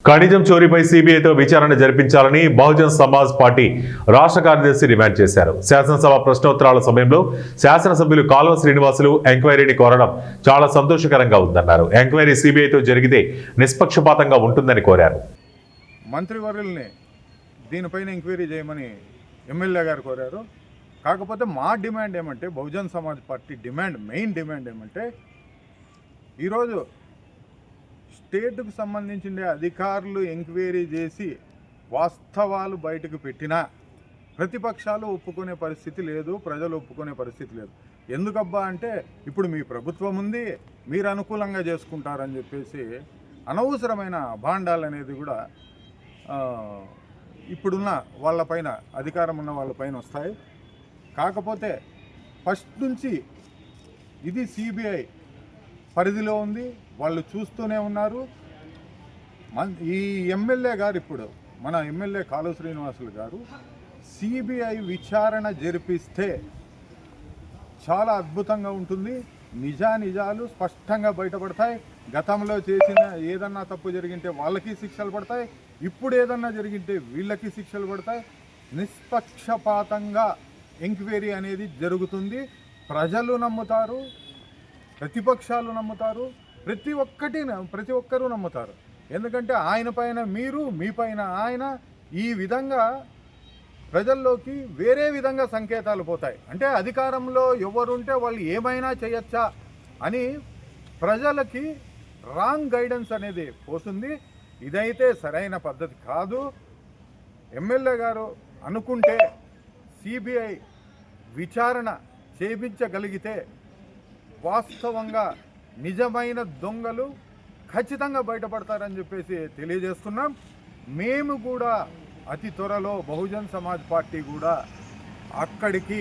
ఖనిజం చోరీపై సీబీఐతో విచారణ జరిపించాలని బహుజన్ సమాజ్ పార్టీ రాష్ట్ర కార్యదర్శి డిమాండ్ చేశారు. శాసనసభ ప్రశ్నోత్తరాల సమయంలో శాసనసభ్యులు కాల్వ శ్రీనివాసులు ఎంక్వైరీని కోరడం చాలా సంతోషకరంగా ఉందన్నారు. ఎంక్వైరీ సీబీఐతో జరిగితే నిష్పక్షపాతంగా ఉంటుందని కోరారు. మంత్రివర్యుల్ని దీనిపైన ఎంక్వైరీ చేయమని ఎమ్మెల్యే గారు కోరారు. కాకపోతే మా డిమాండ్ ఏమంటే, Bahujan Samaj party main demand ఏమంటే, ఈరోజు స్టేట్కు సంబంధించిన అధికారులు ఎంక్వైరీ చేసి వాస్తవాలు బయటకు పెట్టినా ప్రతిపక్షాలు ఒప్పుకునే పరిస్థితి లేదు, ప్రజలు ఒప్పుకునే పరిస్థితి లేదు. ఎందుకబ్బా అంటే, ఇప్పుడు మీ ప్రభుత్వం ఉంది, మీరు అనుకూలంగా చేసుకుంటారని చెప్పేసి అనవసరమైన భాండాలు అనేది కూడా ఇప్పుడున్న వాళ్ళపైన, అధికారం ఉన్న వాళ్ళపైన వస్తాయి. కాకపోతే ఫస్ట్ నుంచి ఇది సిబిఐ పరిధిలో ఉంది, వాళ్ళు చూస్తూనే ఉన్నారు. ఈ ఎమ్మెల్యే గారు, ఇప్పుడు మన ఎమ్మెల్యే కాలువ శ్రీనివాసులు గారు సిబిఐ విచారణ జరిపిస్తే చాలా అద్భుతంగా ఉంటుంది. నిజాలు స్పష్టంగా బయటపడతాయి. గతంలో చేసిన ఏదన్నా తప్పు జరిగింటే వాళ్ళకి శిక్షలు పడతాయి, ఇప్పుడు ఏదన్నా జరిగింటే వీళ్ళకి శిక్షలు పడతాయి. నిష్పక్షపాతంగా ఎంక్వైరీ అనేది జరుగుతుంది. ప్రజలు నమ్ముతారు, ప్రతిపక్షాలు నమ్ముతారు, ప్రతి ఒక్కరూ నమ్ముతారు. ఎందుకంటే ఆయన పైన మీరు, మీ పైన ఆయన, ఈ విధంగా ప్రజల్లోకి వేరే విధంగా సంకేతాలు పోతాయి. అంటే అధికారంలో ఎవరుంటే వాళ్ళు ఏమైనా చేయొచ్చా అని ప్రజలకి రాంగ్ గైడెన్స్ అనేది పోతుంది. ఇదైతే సరైన పద్ధతి కాదు. ఎమ్మెల్యే గారు అనుకుంటే సిబిఐ విచారణ చేయించగలిగితే వాస్తవంగా నిజమైన దొంగలు ఖచ్చితంగా బయటపడతారని చెప్పేసి తెలియజేస్తున్నాం. మేము కూడా అతి త్వరలో బహుజన్ సమాజ్ పార్టీ కూడా అక్కడికి